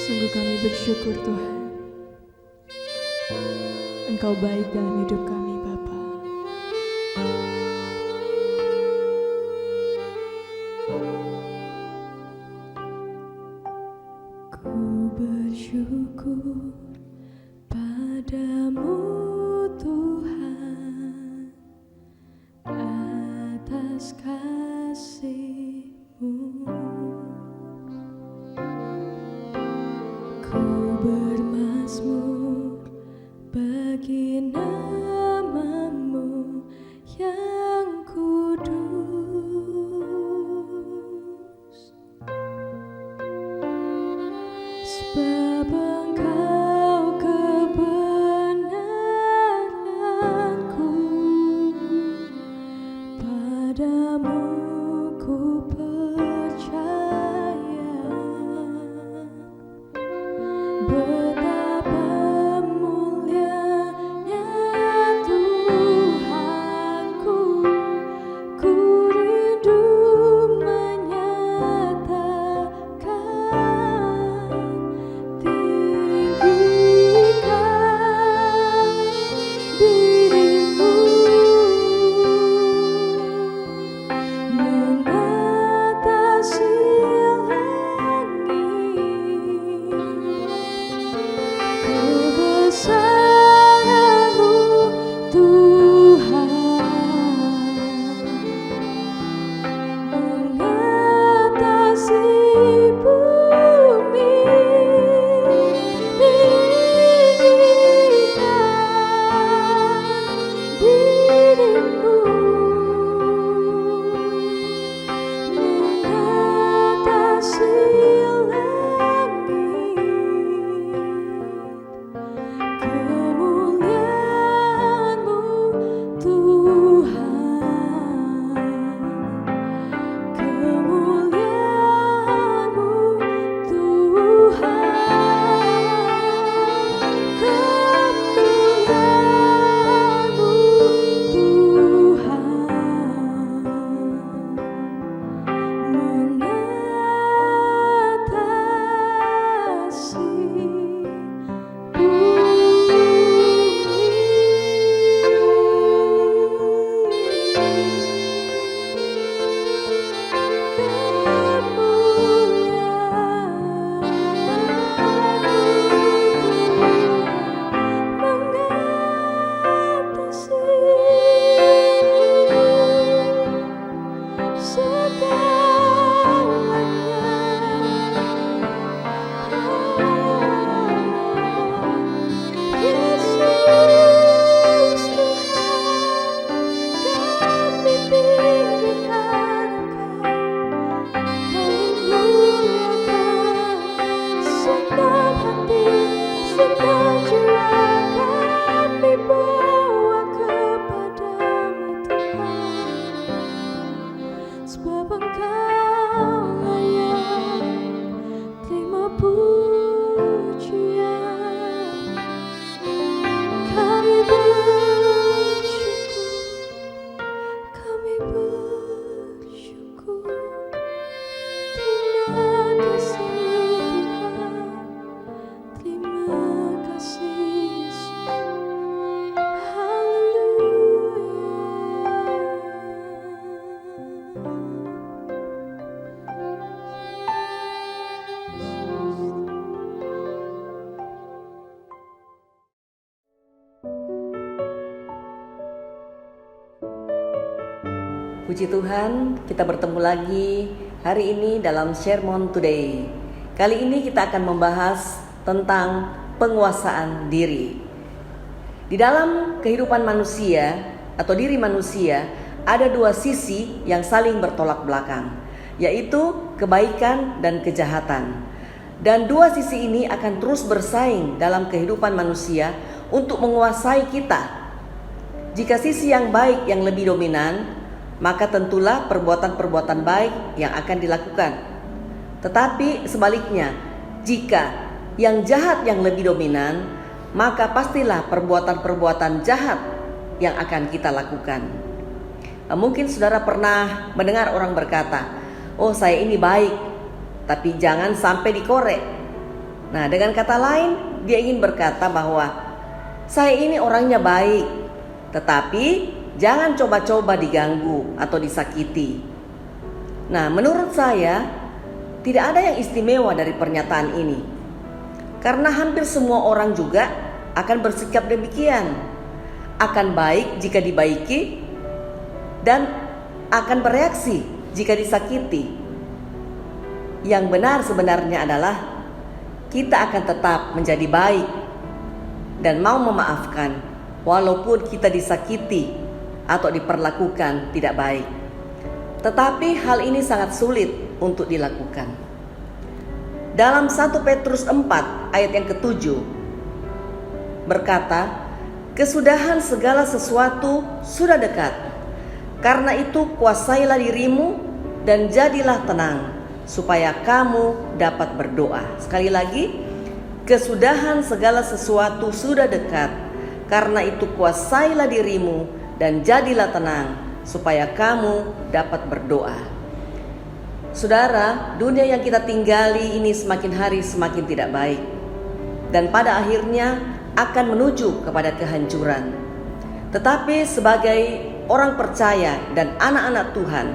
Sungguh kami bersyukur Tuhan, Engkau baik dalam hidup kami Bapa. Ku bersyukur padamu Tuhan atas kasih-Mu. Ku bermazmur bagi nama-Mu yang kudus, sebab Engkau kebenaranku, padamu ku percaya. Betapa mulianya Tuhanku, ku rindu menyatakan, tinggikan diri-Mu mengatasi kebesaran-Mu Tuhan, mengatasi bumi. Tinggikan diri-Mu mengatasi kemuliaan-Mu Tuhan, kemuliaan-Mu Tuhan, kemuliaan-Mu Tuhan, mengatasi sebab Engkau layak terima pujian. Kami bersyukur. Terima kasih Tuhan, terima kasih Yesus. Puji Tuhan, kita bertemu lagi hari ini dalam Sermon Today. Kali ini kita akan membahas tentang penguasaan diri. Di dalam kehidupan manusia atau diri manusia, ada dua sisi yang saling bertolak belakang, yaitu kebaikan dan kejahatan. Dan dua sisi ini akan terus bersaing dalam kehidupan manusia untuk menguasai kita. Jika sisi yang baik yang lebih dominan, maka tentulah perbuatan-perbuatan baik yang akan dilakukan. Tetapi sebaliknya, jika yang jahat yang lebih dominan, maka pastilah perbuatan-perbuatan jahat yang akan kita lakukan. Mungkin saudara pernah mendengar orang berkata, "Oh, saya ini baik, tapi jangan sampai dikorek." Nah, dengan kata lain, dia ingin berkata bahwa saya ini orangnya baik, tetapi jangan coba-coba diganggu atau disakiti. Nah, menurut saya tidak ada yang istimewa dari pernyataan ini, karena hampir semua orang juga akan bersikap demikian, akan baik jika dibaiki dan akan bereaksi jika disakiti. Yang benar sebenarnya adalah kita akan tetap menjadi baik dan mau memaafkan walaupun kita disakiti atau diperlakukan tidak baik. Tetapi hal ini sangat sulit untuk dilakukan. Dalam 1 Petrus 4 ayat yang ke-7 berkata, kesudahan segala sesuatu sudah dekat. Karena itu kuasailah dirimu dan jadilah tenang, supaya kamu dapat berdoa. Sekali lagi, kesudahan segala sesuatu sudah dekat. Karena itu kuasailah dirimu dan jadilah tenang, supaya kamu dapat berdoa. Saudara, dunia yang kita tinggali ini semakin hari semakin tidak baik, dan pada akhirnya akan menuju kepada kehancuran. Tetapi sebagai orang percaya dan anak-anak Tuhan,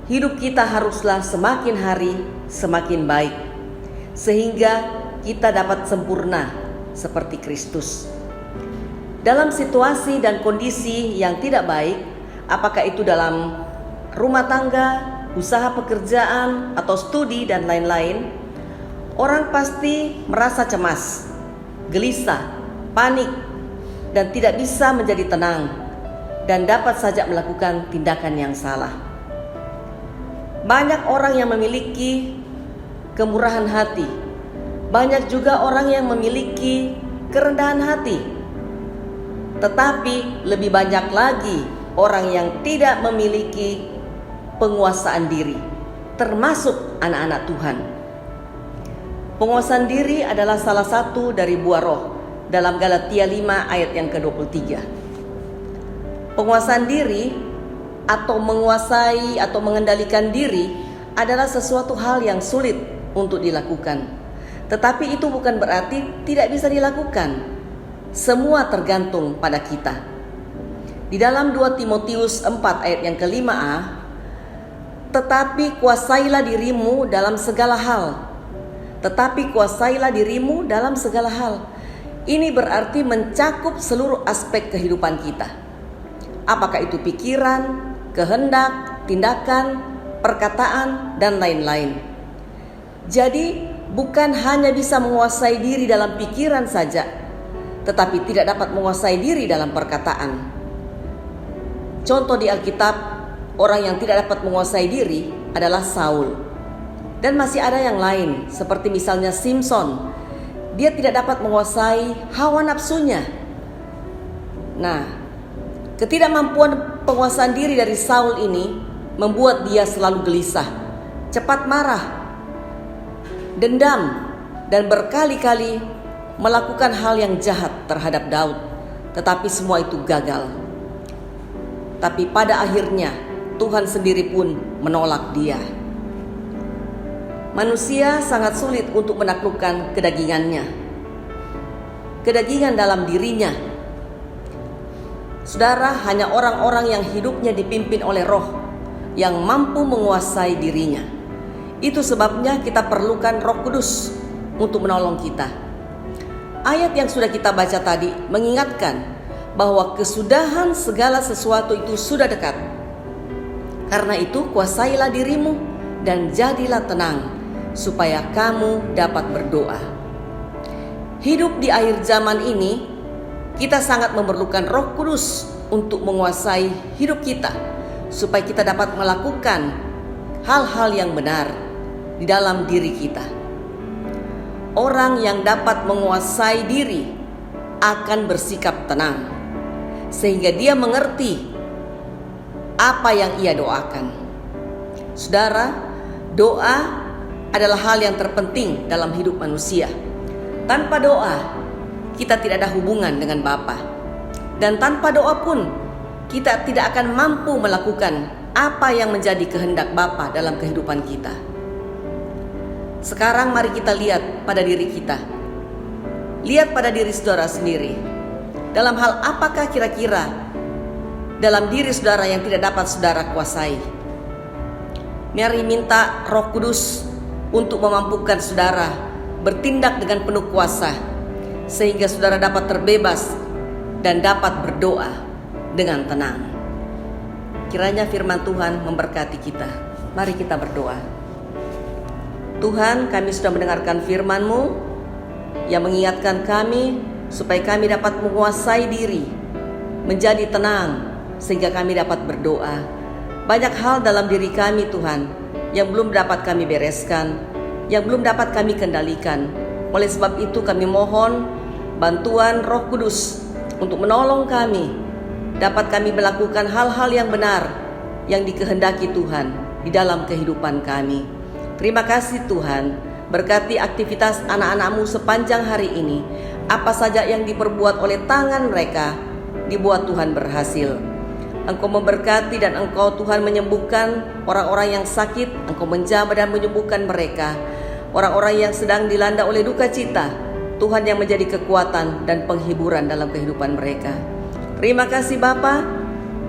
hidup kita haruslah semakin hari semakin baik, sehingga kita dapat sempurna seperti Kristus. Dalam situasi dan kondisi yang tidak baik, apakah itu dalam rumah tangga, usaha pekerjaan, atau studi dan lain-lain, orang pasti merasa cemas, gelisah, panik, dan tidak bisa menjadi tenang, dan dapat saja melakukan tindakan yang salah. Banyak orang yang memiliki kemurahan hati, banyak juga orang yang memiliki kerendahan hati, tetapi lebih banyak lagi orang yang tidak memiliki penguasaan diri, termasuk anak-anak Tuhan. Penguasaan diri adalah salah satu dari buah roh dalam Galatia 5 ayat yang ke-23. Penguasaan diri atau menguasai atau mengendalikan diri adalah sesuatu hal yang sulit untuk dilakukan. Tetapi itu bukan berarti tidak bisa dilakukan. Semua tergantung pada kita. Di dalam 2 Timotius 4 ayat yang ke-5a, tetapi kuasailah dirimu dalam segala hal. Tetapi kuasailah dirimu dalam segala hal. Ini berarti mencakup seluruh aspek kehidupan kita. Apakah itu pikiran, kehendak, tindakan, perkataan, dan lain-lain. Jadi bukan hanya bisa menguasai diri dalam pikiran saja, tetapi tidak dapat menguasai diri dalam perkataan. Contoh di Alkitab, orang yang tidak dapat menguasai diri adalah Saul. Dan masih ada yang lain, seperti misalnya Simson. Dia tidak dapat menguasai hawa nafsunya. Nah, ketidakmampuan penguasaan diri dari Saul ini membuat dia selalu gelisah, cepat marah, dendam, dan berkali-kali melakukan hal yang jahat terhadap Daud. Tetapi semua itu gagal. Tapi pada akhirnya Tuhan sendiri pun menolak dia. Manusia sangat sulit untuk menaklukkan kedagingannya, kedagingan dalam dirinya. Saudara, hanya orang-orang yang hidupnya dipimpin oleh roh yang mampu menguasai dirinya. Itu sebabnya kita perlukan Roh Kudus untuk menolong kita. Ayat yang sudah kita baca tadi mengingatkan bahwa kesudahan segala sesuatu itu sudah dekat. Karena itu kuasailah dirimu dan jadilah tenang, supaya kamu dapat berdoa. Hidup di akhir zaman ini, kita sangat memerlukan Roh Kudus untuk menguasai hidup kita, supaya kita dapat melakukan hal-hal yang benar di dalam diri kita. Orang yang dapat menguasai diri akan bersikap tenang, sehingga dia mengerti apa yang ia doakan. Saudara, doa adalah hal yang terpenting dalam hidup manusia. Tanpa doa, kita tidak ada hubungan dengan Bapa. Dan tanpa doa pun, kita tidak akan mampu melakukan apa yang menjadi kehendak Bapa dalam kehidupan kita. Sekarang mari kita lihat pada diri kita. Lihat pada diri saudara sendiri. Dalam hal apakah kira-kira dalam diri saudara yang tidak dapat saudara kuasai? Mari minta Roh Kudus untuk memampukan saudara bertindak dengan penuh kuasa, sehingga saudara dapat terbebas dan dapat berdoa dengan tenang. Kiranya firman Tuhan memberkati kita. Mari kita berdoa. Tuhan, kami sudah mendengarkan firman-Mu yang mengingatkan kami supaya kami dapat menguasai diri, menjadi tenang, sehingga kami dapat berdoa. Banyak hal dalam diri kami Tuhan yang belum dapat kami bereskan, yang belum dapat kami kendalikan. Oleh sebab itu kami mohon bantuan Roh Kudus untuk menolong kami, dapat kami melakukan hal-hal yang benar yang dikehendaki Tuhan di dalam kehidupan kami. Terima kasih Tuhan. Berkati aktivitas anak-anak-Mu sepanjang hari ini. Apa saja yang diperbuat oleh tangan mereka, dibuat Tuhan berhasil. Engkau memberkati dan Engkau Tuhan menyembuhkan orang-orang yang sakit. Engkau menjamah dan menyembuhkan mereka. Orang-orang yang sedang dilanda oleh duka cita, Tuhan yang menjadi kekuatan dan penghiburan dalam kehidupan mereka. Terima kasih Bapa.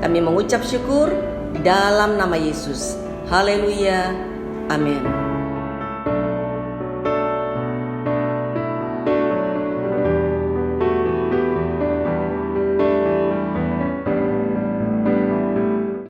Kami mengucap syukur di dalam nama Yesus. Haleluya. Amin.